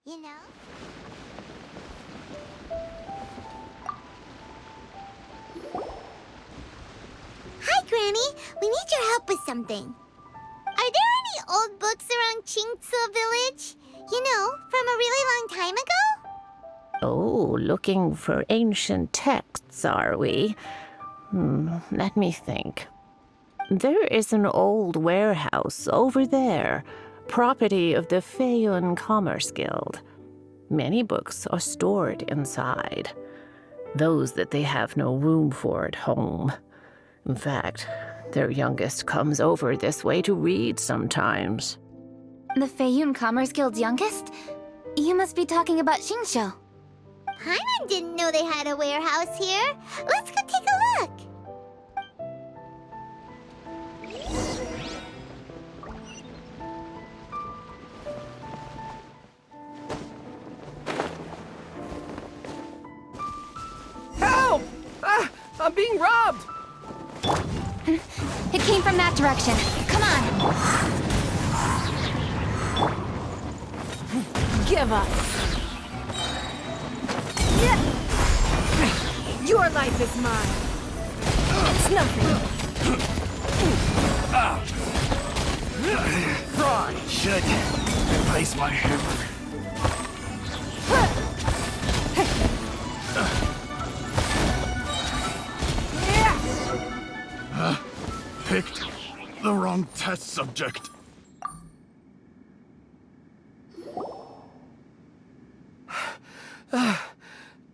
you know? Hi, Granny. We need your help with something. Are there any old books around Qingce Village? You know, from a really long time ago? Oh, looking for ancient texts, are we? Let me think. There is an old warehouse over there, property of the Feiyun Commerce Guild. Many books are stored inside, those that they have no room for at home. In fact, their youngest comes over this way to read sometimes. The Feiyun Commerce Guild's youngest? You must be talking about Xingqiu. Paimon didn't know they had a warehouse here. Let's go take a look. Help! Ah, I'm being robbed! It came from that direction. Come on! Give up. Your life is mine. It's nothing. I should replace my hammer. Picked the wrong test subject.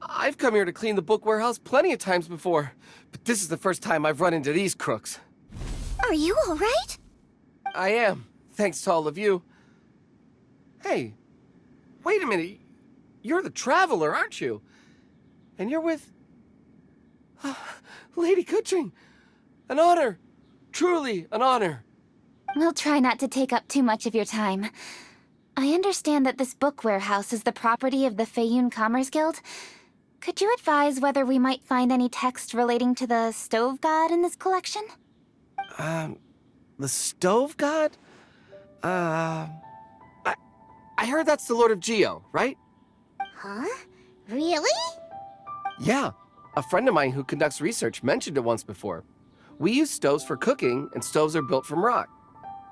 I've come here to clean the book warehouse plenty of times before, but this is the first time I've run into these crooks. Are you all right? I am, thanks to all of you. Hey, wait a minute. You're the Traveler, aren't you? And you're with... Lady Kuching. An honor. Truly an honor. We'll try not to take up too much of your time. I understand that this book warehouse is the property of the Feiyun Commerce Guild. Could you advise whether we might find any text relating to the stove god in this collection? The stove god? I heard that's the Lord of Geo, right? Huh? Really? Yeah. A friend of mine who conducts research mentioned it once before. We use stoves for cooking, and stoves are built from rock.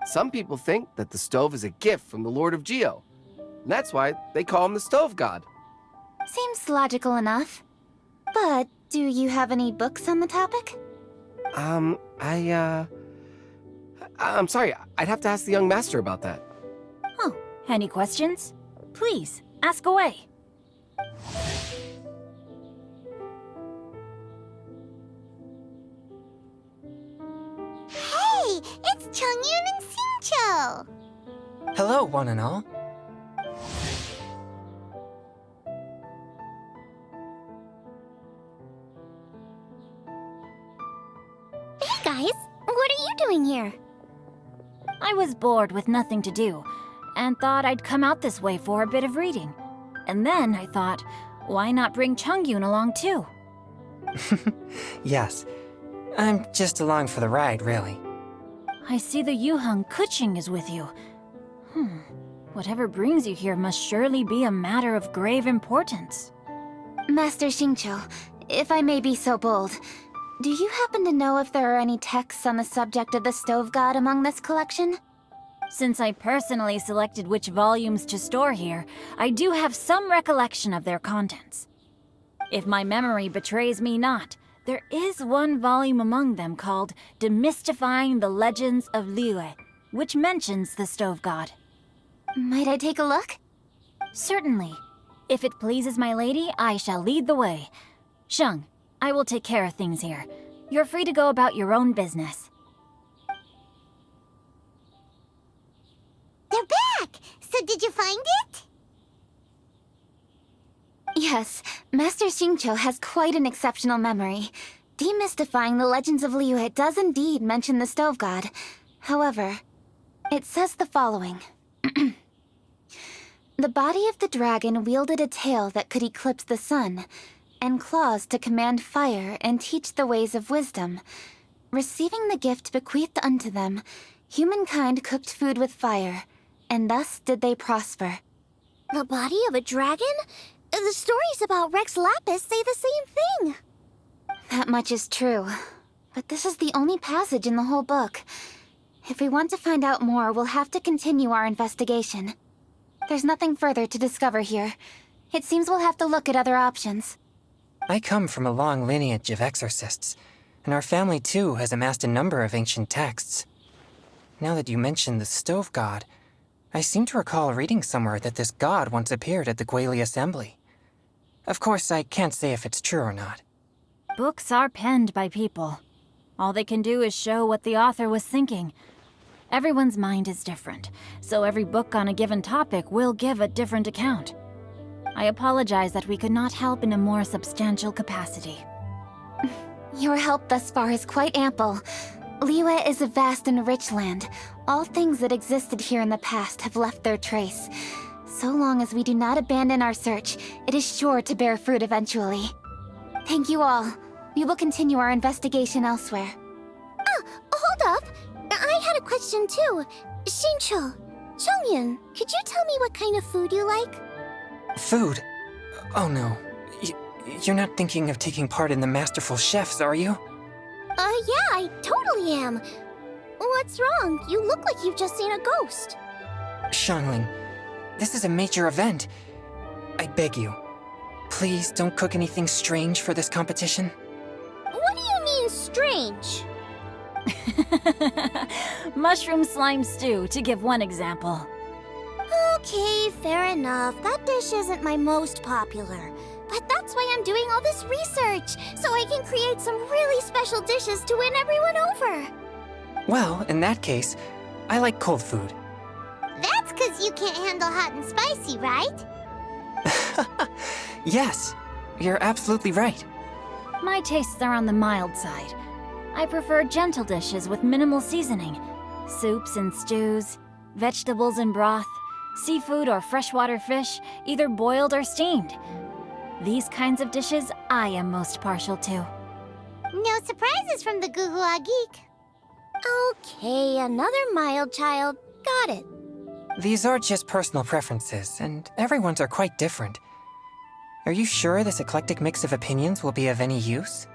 Some people think that the stove is a gift from the Lord of Geo. And that's why they call him the stove god. Seems logical enough. But do you have any books on the topic? I'm sorry, I'd have to ask the young master about that. Oh, any questions? Please, ask away. Hey, it's Chongyun and Xingqiu. Hello, one and all. Hey guys, what are you doing here? I was bored with nothing to do, and thought I'd come out this way for a bit of reading. And then I thought, why not bring Chongyun along too? Yes, I'm just along for the ride, really. I see the Yuheng Kuching is with you. Whatever brings you here must surely be a matter of grave importance. Master Xingqiu, if I may be so bold, do you happen to know if there are any texts on the subject of the stove god among this collection? Since I personally selected which volumes to store here, I do have some recollection of their contents. If my memory betrays me not, there is one volume among them called Demystifying the Legends of Liyue, which mentions the stove god. Might I take a look? Certainly. If it pleases my lady, I shall lead the way. Sheng, I will take care of things here. You're free to go about your own business. They're back! So did you find it? Yes, Master Xingqiu has quite an exceptional memory. Demystifying the Legends of Liyue does indeed mention the stove god. However, it says the following. The body of the dragon wielded a tail that could eclipse the sun, and claws to command fire and teach the ways of wisdom. Receiving the gift bequeathed unto them, humankind cooked food with fire, and thus did they prosper. The body of a dragon? The stories about Rex Lapis say the same thing. That much is true. But this is the only passage in the whole book. If we want to find out more, we'll have to continue our investigation. There's nothing further to discover here. It seems we'll have to look at other options. I come from a long lineage of exorcists, and our family too has amassed a number of ancient texts. Now that you mention the stove god, I seem to recall reading somewhere that this god once appeared at the Gwali Assembly. Of course, I can't say if it's true or not. Books are penned by people. All they can do is show what the author was thinking. Everyone's mind is different, so every book on a given topic will give a different account. I apologize that we could not help in a more substantial capacity. Your help thus far is quite ample. Liyue is a vast and rich land. All things that existed here in the past have left their trace. So long as we do not abandon our search, it is sure to bear fruit eventually. Thank you all. We will continue our investigation elsewhere. Oh, hold up. I had a question too. Shincho, Chongyun, could you tell me what kind of food you like? Food? Oh no. You're not thinking of taking part in the Masterful Chefs, are you? Yeah, I totally am. What's wrong? You look like you've just seen a ghost. Xiangling, this is a major event. I beg you, please don't cook anything strange for this competition. What do you mean, strange? Mushroom slime stew, to give one example. Okay, fair enough. That dish isn't my most popular. But that's why I'm doing all this research, so I can create some really special dishes to win everyone over. Well, in that case, I like cold food. That's because you can't handle hot and spicy, right? Yes, you're absolutely right. My tastes are on the mild side. I prefer gentle dishes with minimal seasoning. Soups and stews, vegetables and broth, seafood or freshwater fish, either boiled or steamed. These kinds of dishes I am most partial to. No surprises from the Gugua Geek. Okay, another mild child. Got it. These are just personal preferences, and everyone's are quite different. Are you sure this eclectic mix of opinions will be of any use?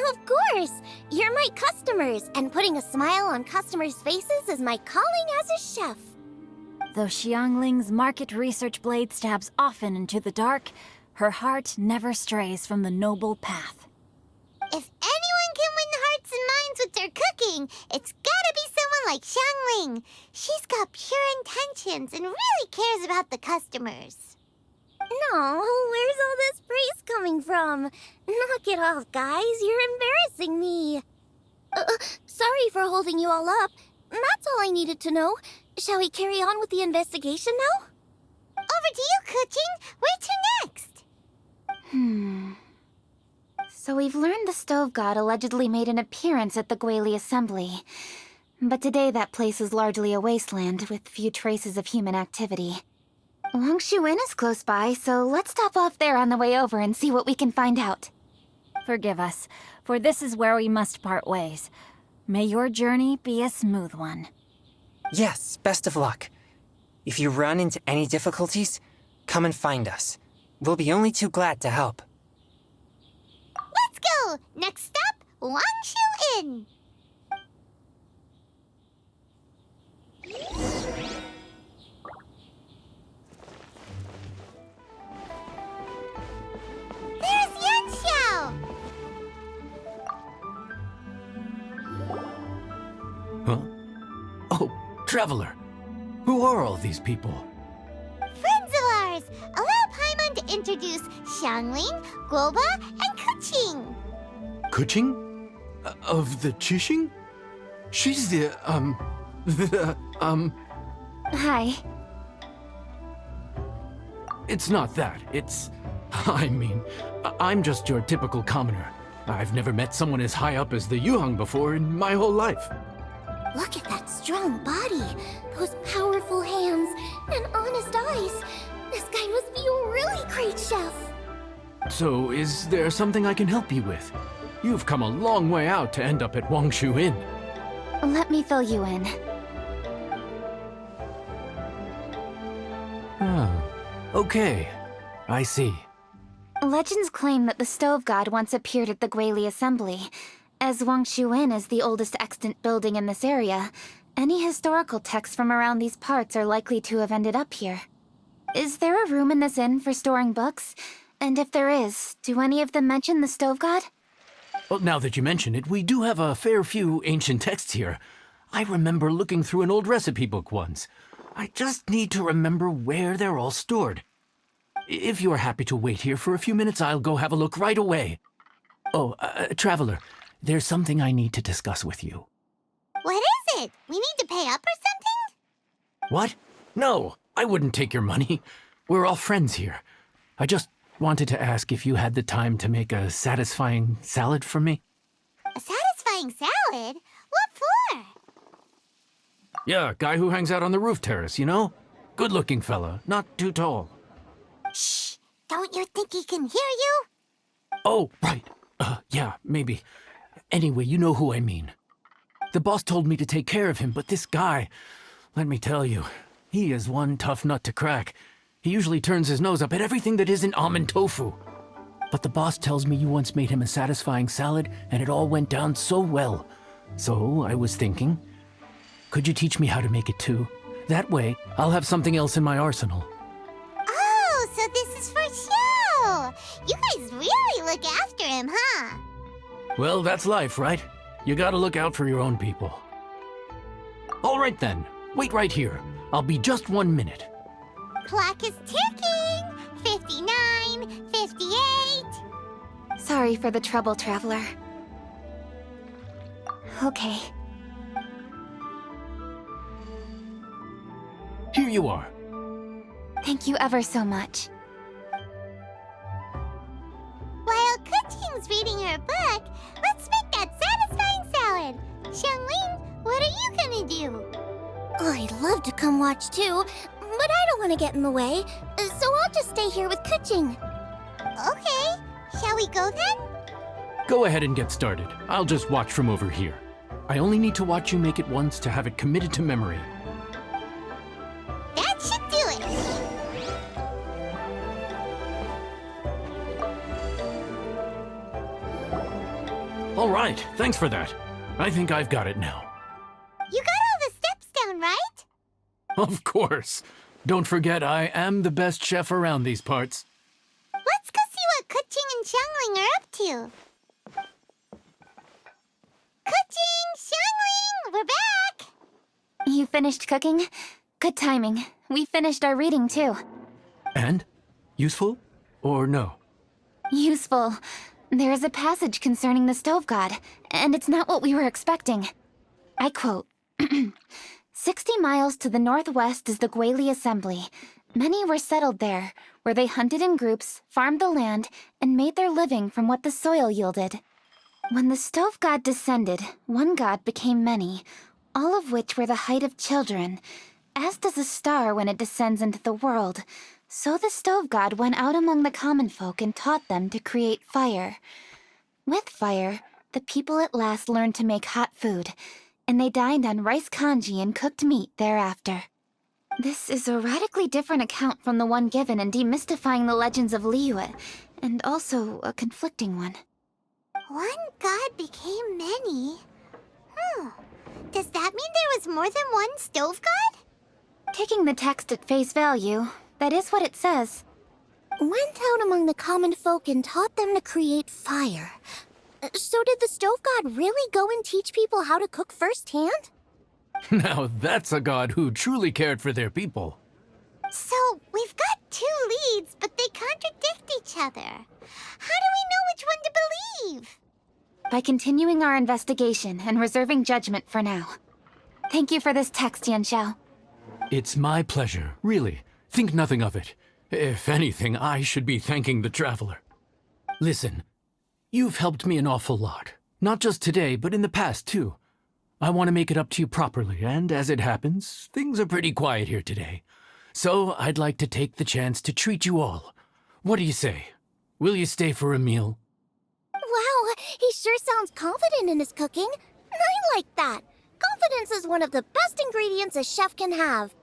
Of course! You're my customers, and putting a smile on customers' faces is my calling as a chef. Though Xiangling's market research blade stabs often into the dark, her heart never strays from the noble path. If anyone can win hearts and minds with their cooking, it's gotta be someone like Xiangling. She's got pure intentions and really cares about the customers. No, where's all this praise coming from? Knock it off, guys. You're embarrassing me. Sorry for holding you all up. That's all I needed to know. Shall we carry on with the investigation now? Over to you, Kuching. Where to next? So we've learned the stove god allegedly made an appearance at the Gwali Assembly. But today that place is largely a wasteland with few traces of human activity. Wangshu Inn is close by, so let's stop off there on the way over and see what we can find out. Forgive us, for this is where we must part ways. May your journey be a smooth one. Yes, best of luck. If you run into any difficulties, come and find us. We'll be only too glad to help. Let's go! Next stop, Wangshu Inn. There's Yanxiao! Huh? Oh, Traveler. Who are all these people? Friends of ours! Allow Paimon to introduce Xiangling, Guoba, and Kuching. Kuching? Of the Chishing? She's the, Hi. It's not that. I mean, I'm just your typical commoner. I've never met someone as high up as the Yuhang before in my whole life. Look at that strong body, those powerful hands, and honest eyes. This guy must be a really great chef. So, is there something I can help you with? You've come a long way out to end up at Wangshu Inn. Let me fill you in. Oh, Okay, I see. Legends claim that the stove god once appeared at the Guili Assembly. As Wang Shuin is the oldest extant building in this area, any historical texts from around these parts are likely to have ended up here. Is there a room in this inn for storing books? And if there is, do any of them mention the stove god? Well, now that you mention it, we do have a fair few ancient texts here. I remember looking through an old recipe book once. I just need to remember where they're all stored. If you are happy to wait here for a few minutes, I'll go have a look right away. Oh, Traveler, there's something I need to discuss with you. What is it? We need to pay up or something? What? No, I wouldn't take your money. We're all friends here. I just wanted to ask if you had the time to make a satisfying salad for me. A satisfying salad? What for? Yeah, guy who hangs out on the roof terrace, you know? Good-looking fella, not too tall. Shh! Don't you think he can hear you? Oh, right. Yeah, maybe. Anyway, you know who I mean. The boss told me to take care of him, but this guy, let me tell you, he is one tough nut to crack. He usually turns his nose up at everything that isn't almond tofu. But the boss tells me you once made him a satisfying salad, and it all went down so well. So I was thinking, could you teach me how to make it too? That way, I'll have something else in my arsenal. Oh, so this is for show! You guys really look after him, huh? Well, that's life, right? You gotta look out for your own people. All right then, wait right here. I'll be just 1 minute. Clock is ticking! 59, 58... Sorry for the trouble, Traveler. Okay. Here you are. Thank you ever so much. While Kuching's reading her book, let's make that satisfying salad. Xiangling, what are you gonna do? I'd love to come watch too, but I don't want to get in the way, so I'll just stay here with Kuching. Okay, shall we go then? Go ahead and get started. I'll just watch from over here. I only need to watch you make it once to have it committed to memory. That should do it. All right, thanks for that. I think I've got it now. You got all the steps down, right? Of course. Don't forget, I am the best chef around these parts. Let's go see what Kuching and Xiangling are up to. Kuching, Xiangling, we're back! You finished cooking? Good timing. We finished our reading too. And? Useful? Or no? Useful. There is a passage concerning the stove god, and it's not what we were expecting. I quote, 60 miles to the northwest is the Guili Assembly. Many were settled there, where they hunted in groups, farmed the land, and made their living from what the soil yielded. When the stove god descended, one god became many, all of which were the height of children. As does a star when it descends into the world, so the stove god went out among the common folk and taught them to create fire. With fire, the people at last learned to make hot food, and they dined on rice congee and cooked meat thereafter. This is a radically different account from the one given in Demystifying the Legends of Liyue, and also a conflicting one. One god became many. Does that mean there was more than one stove god? Taking the text at face value, that is what it says. Went out among the common folk and taught them to create fire. So did the stove god really go and teach people how to cook firsthand? Now that's a god who truly cared for their people. So, we've got two leads, but they contradict each other. How do we know which one to believe? By continuing our investigation and reserving judgment for now. Thank you for this text, Yanxiao. It's my pleasure, really. Think nothing of it. If anything, I should be thanking the Traveler. Listen, you've helped me an awful lot. Not just today, but in the past, too. I want to make it up to you properly, and as it happens, things are pretty quiet here today. So I'd like to take the chance to treat you all. What do you say? Will you stay for a meal? Wow, he sure sounds confident in his cooking. I like that. Confidence is one of the best ingredients a chef can have.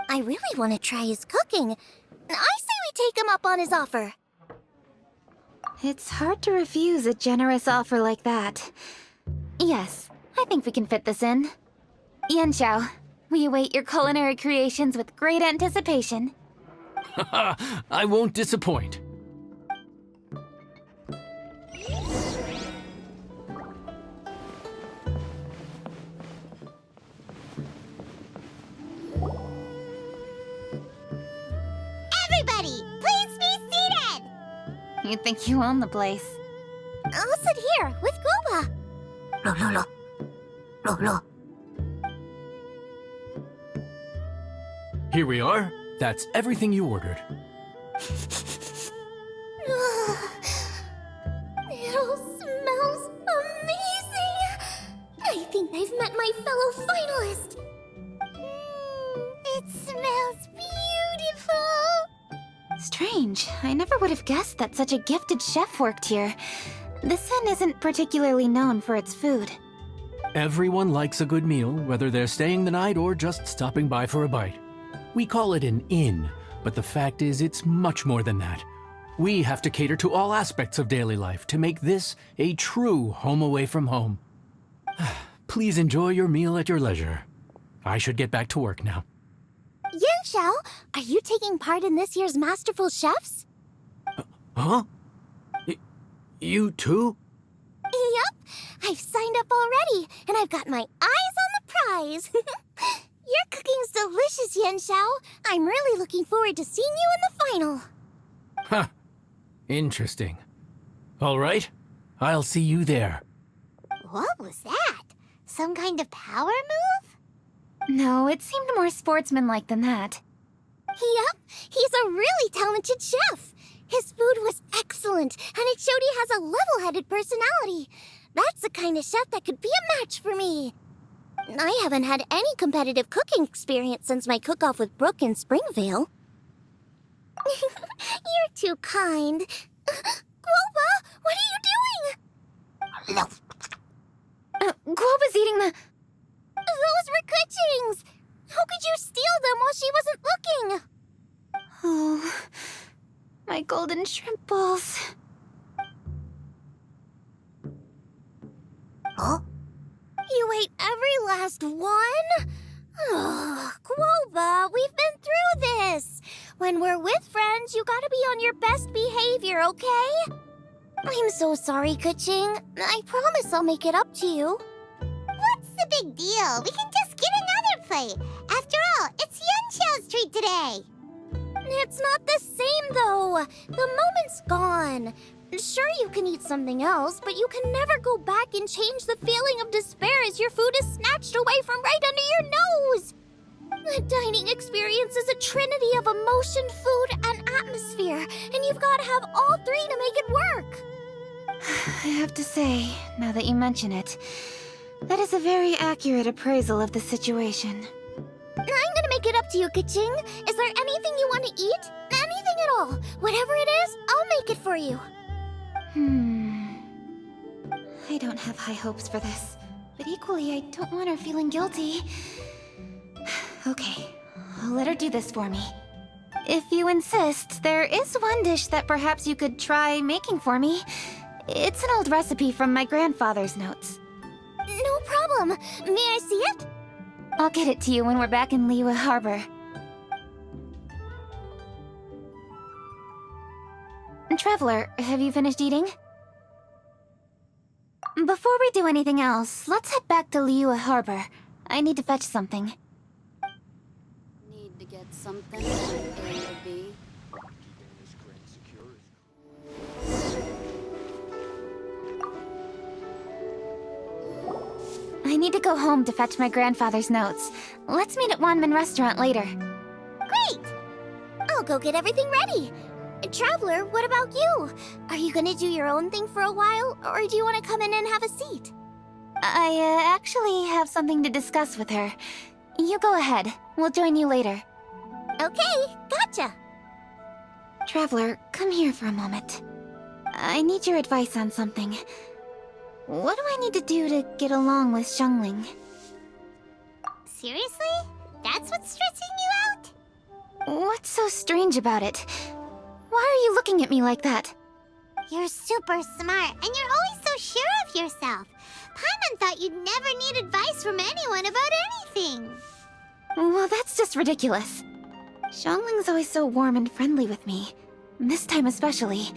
I really want to try his cooking. I I take him up on his offer. It's hard to refuse a generous offer like that. Yes, I think we can fit this in. Yanxiao, we await your culinary creations with great anticipation. I won't disappoint. Everybody, please be seated! You think you own the place. I'll sit here with Guoba. Lo lo lo. Lo lo. Here we are. That's everything you ordered. It all smells amazing. I think I've met my fellow finalist. It smells beautiful! Strange. I never would have guessed that such a gifted chef worked here. This inn isn't particularly known for its food. Everyone likes a good meal, whether they're staying the night or just stopping by for a bite. We call it an inn, but the fact is it's much more than that. We have to cater to all aspects of daily life to make this a true home away from home. Please enjoy your meal at your leisure. I should get back to work now. Yanxiao, are you taking part in this year's Masterful Chefs? Huh? You too? Yup, I've signed up already, and I've got my eyes on the prize. Your cooking's delicious, Yanxiao. I'm really looking forward to seeing you in the final. Huh. Interesting. All right. I'll see you there. What was that? Some kind of power move? No, it seemed more sportsmanlike than that. Yup, he's a really talented chef. His food was excellent, and it showed he has a level-headed personality. That's the kind of chef that could be a match for me. I haven't had any competitive cooking experience since my cook-off with Brooke in Springvale. You're too kind. Guoba, what are you doing? Guoba's eating the... Those were Kuching's! How could you steal them while she wasn't looking? Oh, my golden shrimp balls. Huh? You ate every last one? Ugh, Guoba, we've been through this. When we're with friends, you gotta be on your best behavior, okay? I'm so sorry, Kuching. I promise I'll make it up to you. What's the big deal? We can just get another plate. After all, it's Yanxiao's treat today. It's not the same, though. The moment's gone. Sure, you can eat something else, but you can never go back and change the feeling of despair as your food is snatched away from right under your nose. The dining experience is a trinity of emotion, food, and atmosphere, and you've got to have all three to make it work. I have to say, now that you mention it, that is a very accurate appraisal of the situation. I'm gonna make it up to you, Kuching. Is there anything you want to eat? Anything at all. Whatever it is, I'll make it for you. I don't have high hopes for this, but equally I don't want her feeling guilty. Okay, I'll let her do this for me. If you insist, there is one dish that perhaps you could try making for me. It's an old recipe from my grandfather's notes. No problem. May I see it? I'll get it to you when we're back in Liyue Harbor. Traveler, have you finished eating? Before we do anything else, let's head back to Liyue Harbor. I need to fetch something. Need to get something from A to B. I need to go home to fetch my grandfather's notes. Let's meet at Wanman Restaurant later. Great! I'll go get everything ready. Traveler, what about you? Are you gonna do your own thing for a while, or do you want to come in and have a seat? I actually have something to discuss with her. You go ahead. We'll join you later. Okay, gotcha. Traveler, come here for a moment. I need your advice on something. What do I need to do to get along with Xiangling? Seriously? That's what's stressing you out? What's so strange about it? Why are you looking at me like that? You're super smart, and you're always so sure of yourself. Paimon thought you'd never need advice from anyone about anything. Well, that's just ridiculous. Xiangling's always so warm and friendly with me. This time especially.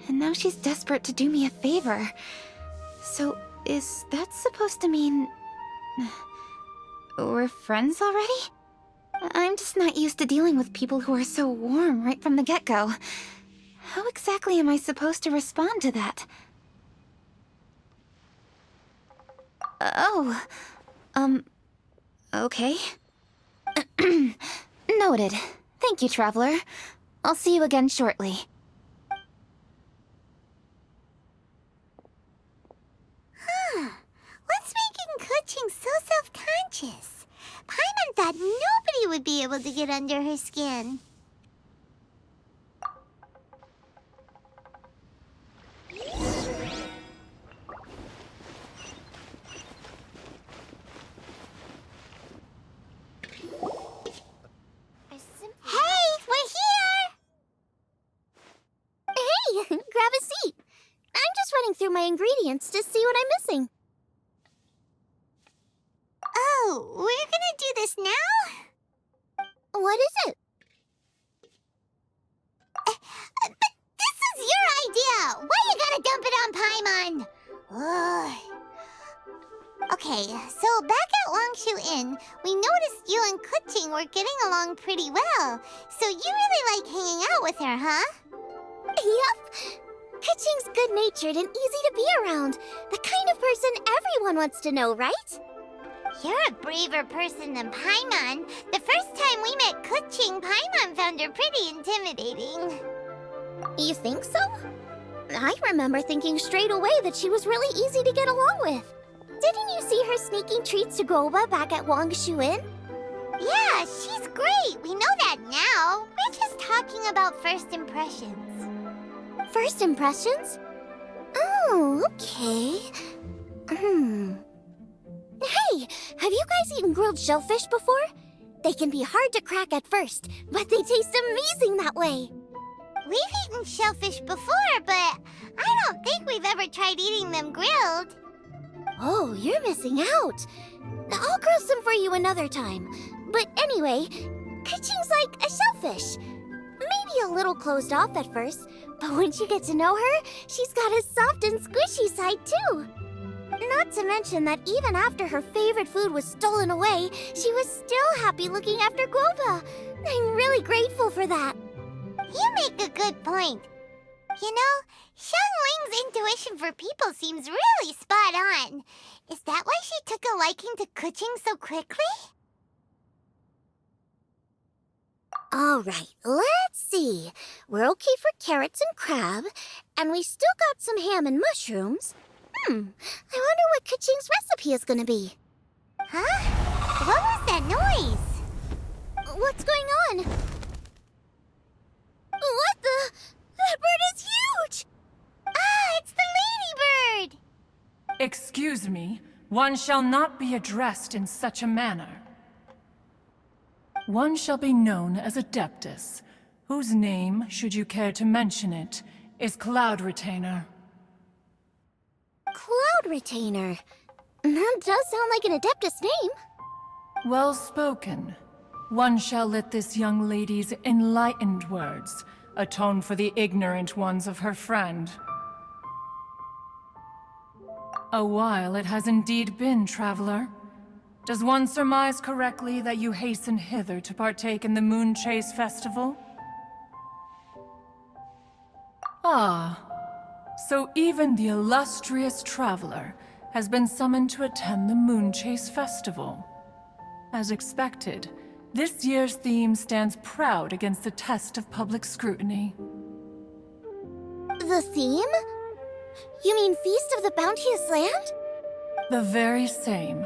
And now she's desperate to do me a favor. So, is that supposed to mean... we're friends already? I'm just not used to dealing with people who are so warm right from the get-go. How exactly am I supposed to respond to that? Oh, okay. Noted. Thank you, Traveler. I'll see you again shortly. What's making Kuching so self-conscious? Paimon thought nobody would be able to get under her skin. Hey, we're here! Hey, grab a seat. I'm just running through my ingredients to see what I'm missing. Oh, we're gonna do this now? What is it? But this is your idea! Why you gotta dump it on Paimon? Ugh. Okay, so back at Longshu Inn, we noticed you and Kuching were getting along pretty well. So you really like hanging out with her, huh? Yup. Kuching's good-natured and easy to be around. The kind of person everyone wants to know, right? You're a braver person than Paimon. The first time we met Kuching, Paimon found her pretty intimidating. You think so? I remember thinking straight away that she was really easy to get along with. Didn't you see her sneaking treats to Goba back at Longshu Inn? Yeah, she's great. We know that now. We're just talking about first impressions. First impressions? Oh, okay. Hey, have you guys eaten grilled shellfish before? They can be hard to crack at first, but they taste amazing that way. We've eaten shellfish before, but I don't think we've ever tried eating them grilled. Oh, you're missing out. I'll grill some for you another time. But anyway, Kuching's like a shellfish. Maybe a little closed off at first, but once you get to know her, she's got a soft and squishy side too. Not to mention that even after her favorite food was stolen away, she was still happy looking after Guoba. I'm really grateful for that. You make a good point. You know, Xiangling's intuition for people seems really spot on. Is that why she took a liking to Kuching so quickly? All right, let's see. We're okay for carrots and crab, and we still got some ham and mushrooms. I wonder what Kuching's recipe is gonna be. Huh? What was that noise? What's going on? What the? That bird is huge! Ah, it's the ladybird! Excuse me, one shall not be addressed in such a manner. One shall be known as Adeptus, whose name, should you care to mention it, is Cloud Retainer. Cloud Retainer. That does sound like an Adeptus name. Well spoken. One shall let this young lady's enlightened words atone for the ignorant ones of her friend. A while it has indeed been, traveler. Does one surmise correctly that you hasten hither to partake in the Moonchase festival? Ah, so even the illustrious traveler has been summoned to attend the Moonchase festival. As expected, this year's theme stands proud against the test of public scrutiny. The theme? You mean Feast of the Bounteous Land? The very same.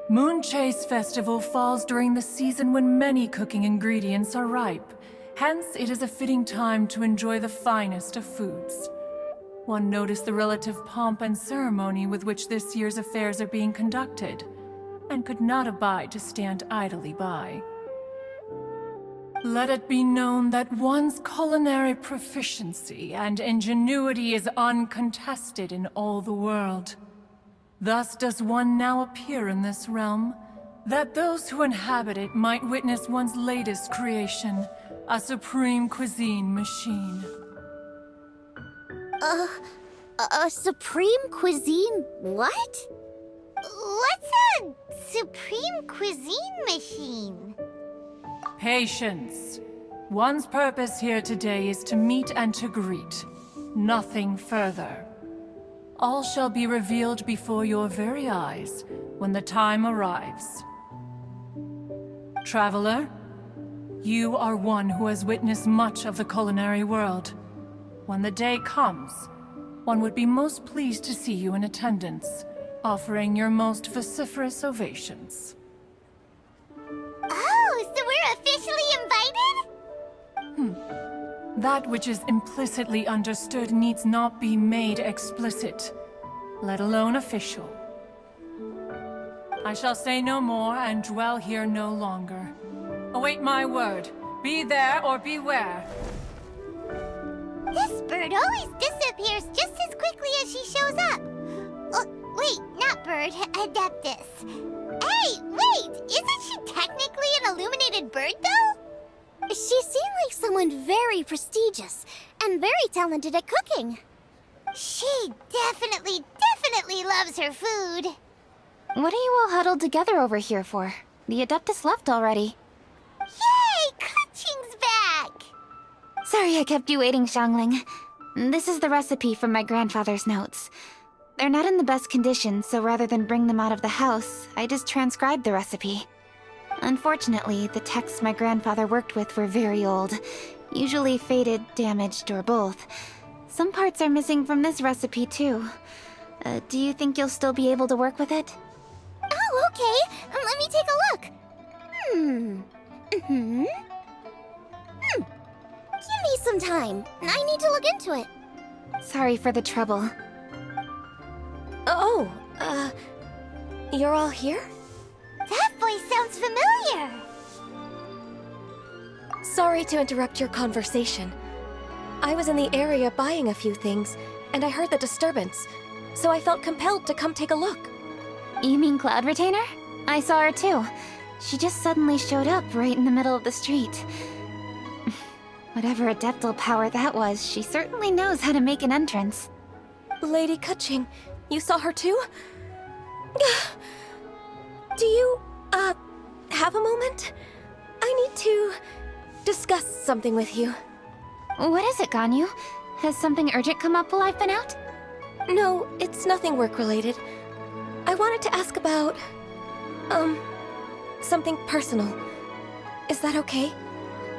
Moonchase Festival falls during the season when many cooking ingredients are ripe. Hence, it is a fitting time to enjoy the finest of foods. One noticed the relative pomp and ceremony with which this year's affairs are being conducted, and could not abide to stand idly by. Let it be known that one's culinary proficiency and ingenuity is uncontested in all the world. Thus does one now appear in this realm, that those who inhabit it might witness one's latest creation, a supreme cuisine machine. A supreme cuisine what? What's a supreme cuisine machine? Patience. One's purpose here today is to meet and to greet. Nothing further. All shall be revealed before your very eyes when the time arrives. Traveler, you are one who has witnessed much of the culinary world. When the day comes, one would be most pleased to see you in attendance, offering your most vociferous ovations. Oh, so we're officially invited? That which is implicitly understood needs not be made explicit, let alone official. I shall say no more and dwell here no longer. Await my word. Be there or beware. This bird always disappears just as quickly as she shows up. Oh, wait, not bird, Adeptus. Hey, wait, isn't she technically an illuminated bird, though? She seemed like someone very prestigious and very talented at cooking. She definitely loves her food. What are you all huddled together over here for? The Adeptus left already. Yay, Kaching's back! Sorry I kept you waiting, Xiangling. This is the recipe from my grandfather's notes. They're not in the best condition, so rather than bring them out of the house, I just transcribed the recipe. Unfortunately, the texts my grandfather worked with were very old, usually faded, damaged, or both. Some parts are missing from this recipe, too. Do you think you'll still be able to work with it? Oh, okay. Let me take a look. Give me some time. I need to look into it. Sorry for the trouble. You're all here? That voice sounds familiar. Sorry to interrupt your conversation. I was in the area buying a few things, and I heard the disturbance, so I felt compelled to come take a look. You mean Cloud Retainer? I saw her too. She just suddenly showed up right in the middle of the street. Whatever adeptal power that was, she certainly knows how to make an entrance. Lady Kaching, you saw her too? Do you, have a moment? I need to discuss something with you. What is it, Ganyu? Has something urgent come up while I've been out? No, it's nothing work-related. I wanted to ask about, something personal. Is that okay?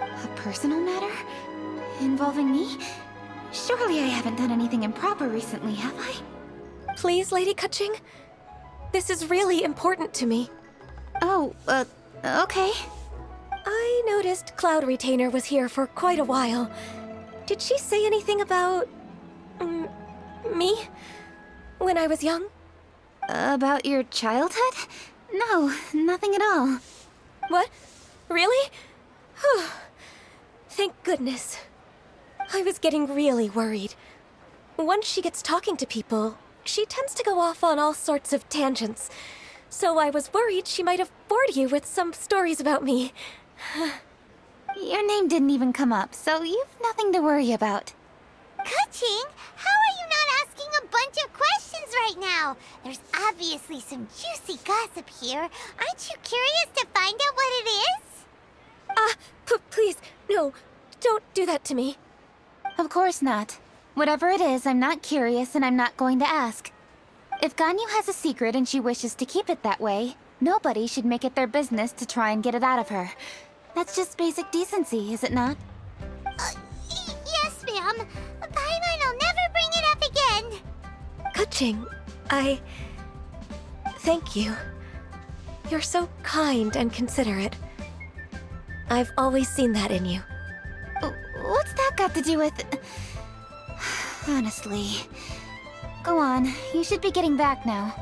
A personal matter? Involving me? Surely I haven't done anything improper recently, have I? Please, Lady Kaching? This is really important to me. Oh, okay. I noticed Cloud Retainer was here for quite a while. Did she say anything about... me? When I was young? About your childhood? No, nothing at all. What? Really? Whew. Thank goodness. I was getting really worried. Once she gets talking to people, she tends to go off on all sorts of tangents. So I was worried she might have bored you with some stories about me. Your name didn't even come up, so you've nothing to worry about. Kaching, how are you not asking a bunch of questions right now? There's obviously some juicy gossip here. Aren't you curious to find out what it is? Please, no, don't do that to me. Of course not. Whatever it is, I'm not curious and I'm not going to ask. If Ganyu has a secret and she wishes to keep it that way, nobody should make it their business to try and get it out of her. That's just basic decency, is it not? Yes, ma'am. Paimon will never bring it up again. Kaching, thank you. You're so kind and considerate. I've always seen that in you. What's that got to do with... Honestly. Go on, you should be getting back now.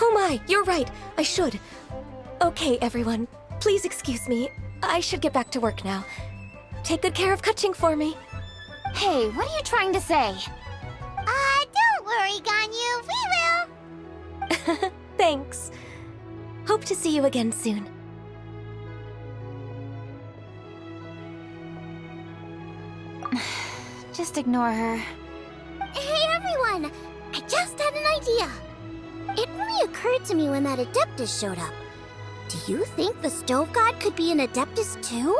Oh my, you're right, I should. Okay, everyone, please excuse me. I should get back to work now. Take good care of Kaching for me. Hey, what are you trying to say? Don't worry, Ganyu. We will. Thanks. Hope to see you again soon. Just ignore her. Hey everyone! I just had an idea. It only occurred to me when that Adeptus showed up. Do you think the Stove God could be an Adeptus too?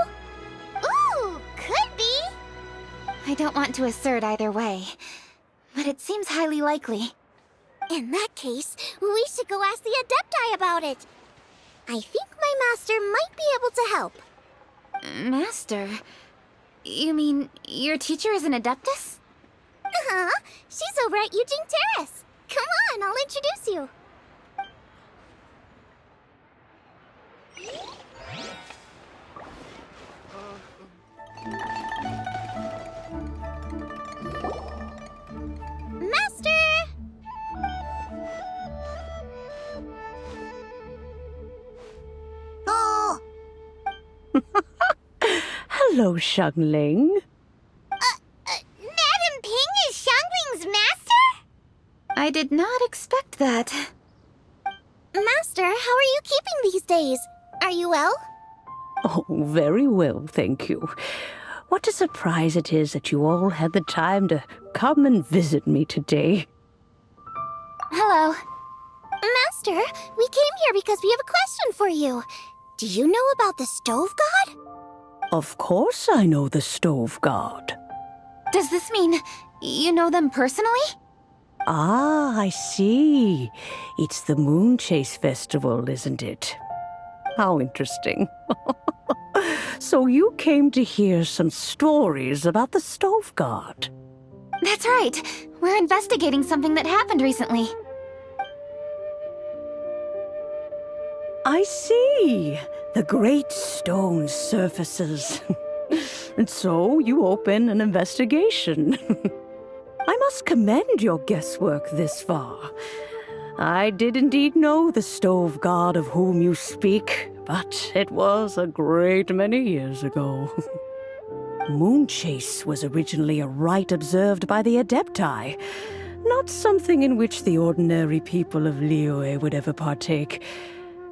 Ooh, could be. I don't want to assert either way, but it seems highly likely. In that case, we should go ask the Adepti about it. I think my master might be able to help. Master? You mean your teacher is an Adeptus? Uh-huh. She's over at Yujing Terrace. Come on, I'll introduce you. Master! Oh. Hello, Xiangling. Madam Ping is Xiangling's master? I did not expect that. Master, how are you keeping these days? Are you well? Oh, very well, thank you. What a surprise it is that you all had the time to come and visit me today. Hello. Master, we came here because we have a question for you. Do you know about the Stove God? Of course I know the Stove God. Does this mean you know them personally? Ah, I see. It's the Moonchase festival, isn't it? How interesting. So you came to hear some stories about the Stove God. That's right. We're investigating something that happened recently. I see. The great stone surfaces. And so you open an investigation. I must commend your guesswork this far. I did indeed know the Stove God of whom you speak, but it was a great many years ago. Moonchase was originally a rite observed by the Adepti, not something in which the ordinary people of Liyue would ever partake.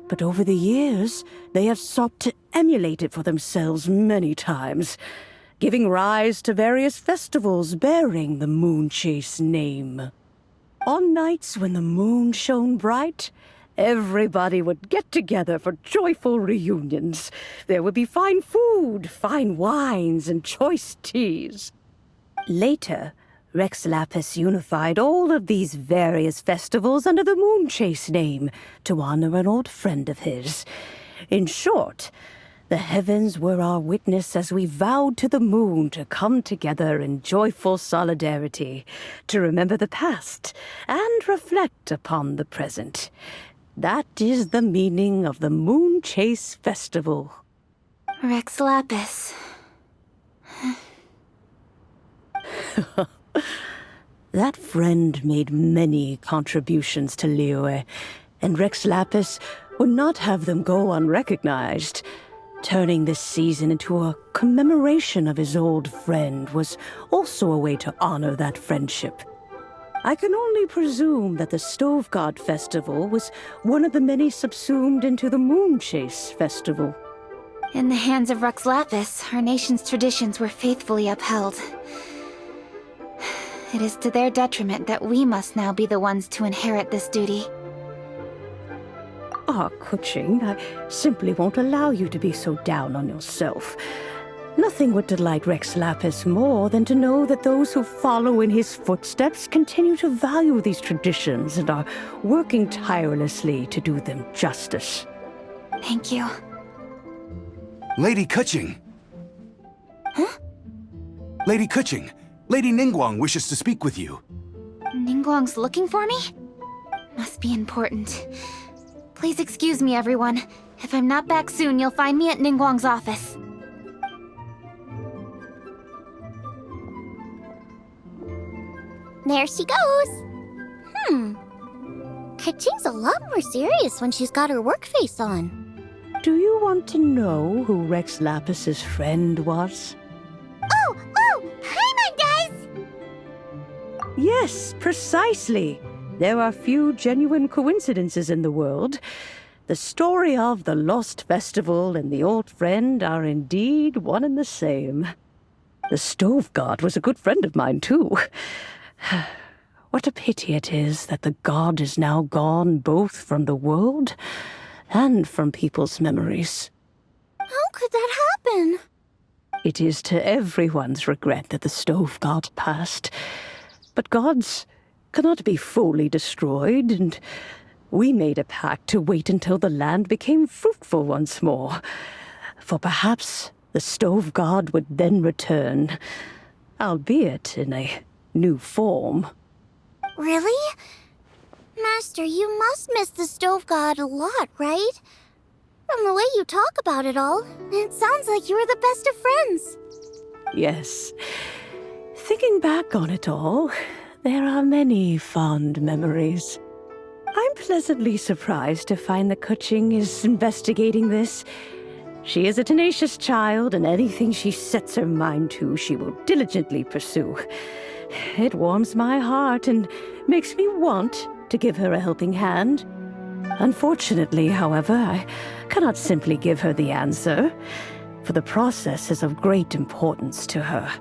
But over the years, they have sought to emulate it for themselves many times, giving rise to various festivals bearing the Moonchase name. On nights when the moon shone bright, everybody would get together for joyful reunions. There would be fine food, fine wines, and choice teas. Later, Rex Lapis unified all of these various festivals under the Moonchase name to honor an old friend of his. In short, the heavens were our witness as we vowed to the moon to come together in joyful solidarity, to remember the past and reflect upon the present. That is the meaning of the Moonchase Festival. Rex Lapis. That friend made many contributions to Liyue, and Rex Lapis would not have them go unrecognized. Turning this season into a commemoration of his old friend was also a way to honor that friendship. I can only presume that the Stove God Festival was one of the many subsumed into the Moonchase Festival. In the hands of Rex Lapis, our nation's traditions were faithfully upheld. It is to their detriment that we must now be the ones to inherit this duty. Ah, Kuching, I simply won't allow you to be so down on yourself. Nothing would delight Rex Lapis more than to know that those who follow in his footsteps continue to value these traditions and are working tirelessly to do them justice. Thank you. Lady Kuching! Huh? Lady Kuching! Lady Ningguang wishes to speak with you. Ningguang's looking for me? Must be important. Please excuse me, everyone. If I'm not back soon, you'll find me at Ningguang's office. There she goes. Kaching's a lot more serious when she's got her work face on. Do you want to know who Rex Lapis's friend was? Oh, Paimon does! Yes, precisely. There are few genuine coincidences in the world. The story of the Lost Festival and the old friend are indeed one and the same. The Stove God was a good friend of mine, too. What a pity it is that the god is now gone both from the world and from people's memories. How could that happen? It is to everyone's regret that the Stove God passed. But gods cannot be fully destroyed, and we made a pact to wait until the land became fruitful once more. For perhaps the Stove God would then return, albeit in a new form. Really? Master, you must miss the Stove God a lot, right? From the way you talk about it all, it sounds like you were the best of friends. Yes. Thinking back on it all, there are many fond memories. I'm pleasantly surprised to find that Kuching is investigating this. She is a tenacious child, and anything she sets her mind to, she will diligently pursue. It warms my heart and makes me want to give her a helping hand. Unfortunately, however, I cannot simply give her the answer, for the process is of great importance to her.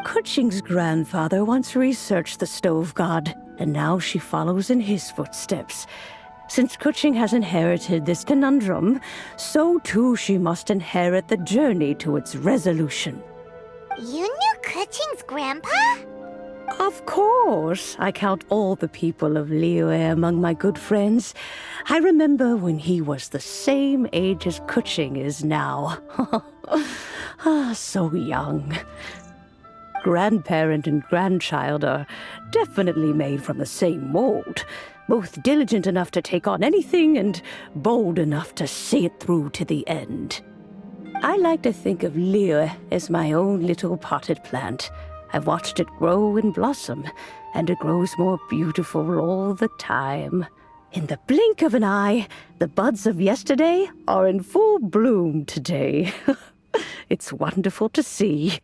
Kuching's grandfather once researched the Stove God, and now she follows in his footsteps. Since Kuching has inherited this conundrum, so too she must inherit the journey to its resolution. You knew Kuching's grandpa? Of course. I count all the people of Liyue among my good friends. I remember when he was the same age as Kuching is now. So young. Grandparent and grandchild are definitely made from the same mold. Both diligent enough to take on anything and bold enough to see it through to the end. I like to think of Liyue as my own little potted plant. I've watched it grow and blossom, and it grows more beautiful all the time. In the blink of an eye, the buds of yesterday are in full bloom today. It's wonderful to see.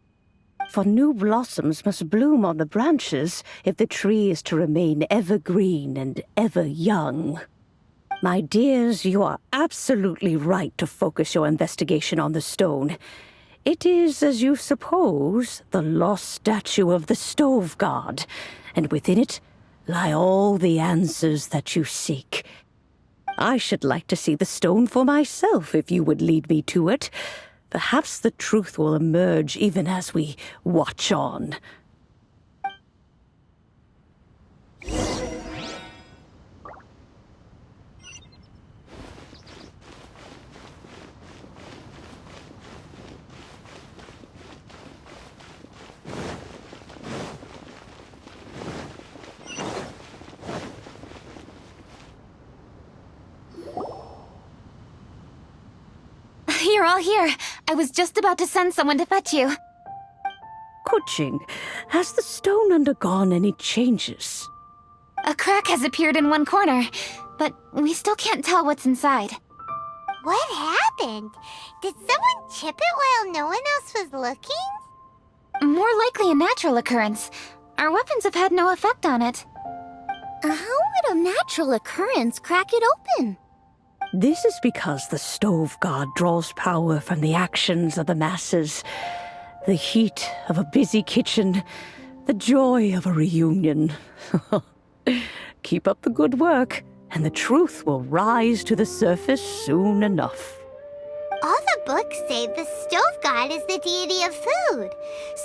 For new blossoms must bloom on the branches if the tree is to remain evergreen and ever young. My dears, you are absolutely right to focus your investigation on the stone. It is, as you suppose, the lost statue of the Stove God, and within it lie all the answers that you seek. I should like to see the stone for myself if you would lead me to it. Perhaps the truth will emerge even as we watch on. You're all here. I was just about to send someone to fetch you. Kuching, has the stone undergone any changes? A crack has appeared in one corner, but we still can't tell what's inside. What happened? Did someone chip it while no one else was looking? More likely a natural occurrence. Our weapons have had no effect on it. How would a natural occurrence crack it open? This is because the Stove God draws power from the actions of the masses. The heat of a busy kitchen, the joy of a reunion. Keep up the good work, and the truth will rise to the surface soon enough. All the books say the Stove God is the deity of food.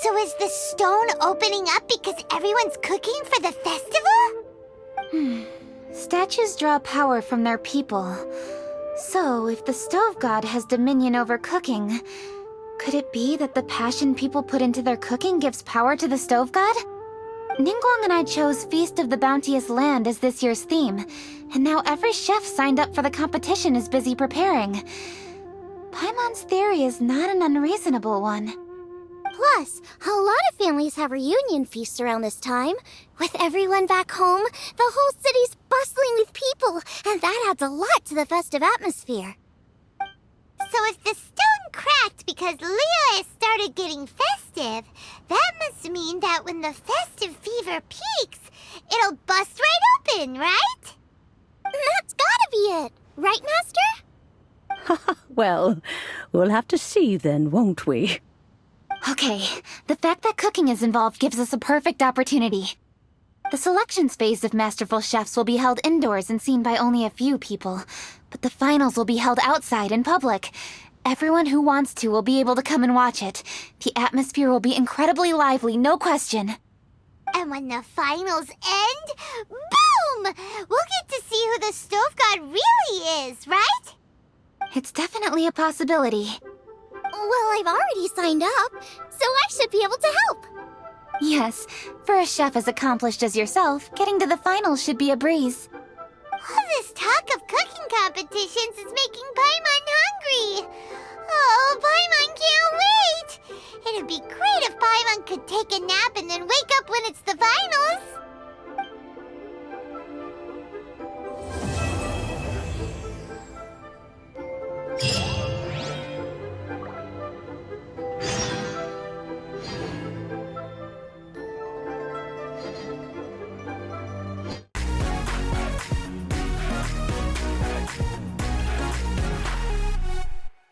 So is the stone opening up because everyone's cooking for the festival? Statues draw power from their people. So, if the Stove God has dominion over cooking, could it be that the passion people put into their cooking gives power to the Stove God? Ningguang and I chose Feast of the Bounteous Land as this year's theme, and now every chef signed up for the competition is busy preparing. Paimon's theory is not an unreasonable one. Plus, a lot of families have reunion feasts around this time. With everyone back home, the whole city's bustling with people, and that adds a lot to the festive atmosphere. So if the stone cracked because Leo has started getting festive, that must mean that when the festive fever peaks, it'll bust right open, right? That's gotta be it. Right, Master? Well, we'll have to see then, won't we? Okay, the fact that cooking is involved gives us a perfect opportunity. The selections phase of Masterful Chefs will be held indoors and seen by only a few people, but the finals will be held outside in public. Everyone who wants to will be able to come and watch it. The atmosphere will be incredibly lively, no question. And when the finals end, boom! We'll get to see who the stove god really is, right? It's definitely a possibility. Well, I've already signed up, so I should be able to help. Yes, for a chef as accomplished as yourself, getting to the finals should be a breeze. All this talk of cooking competitions is making Paimon hungry. Oh, Paimon can't wait! It'd be great if Paimon could take a nap and then wake up when it's the finals.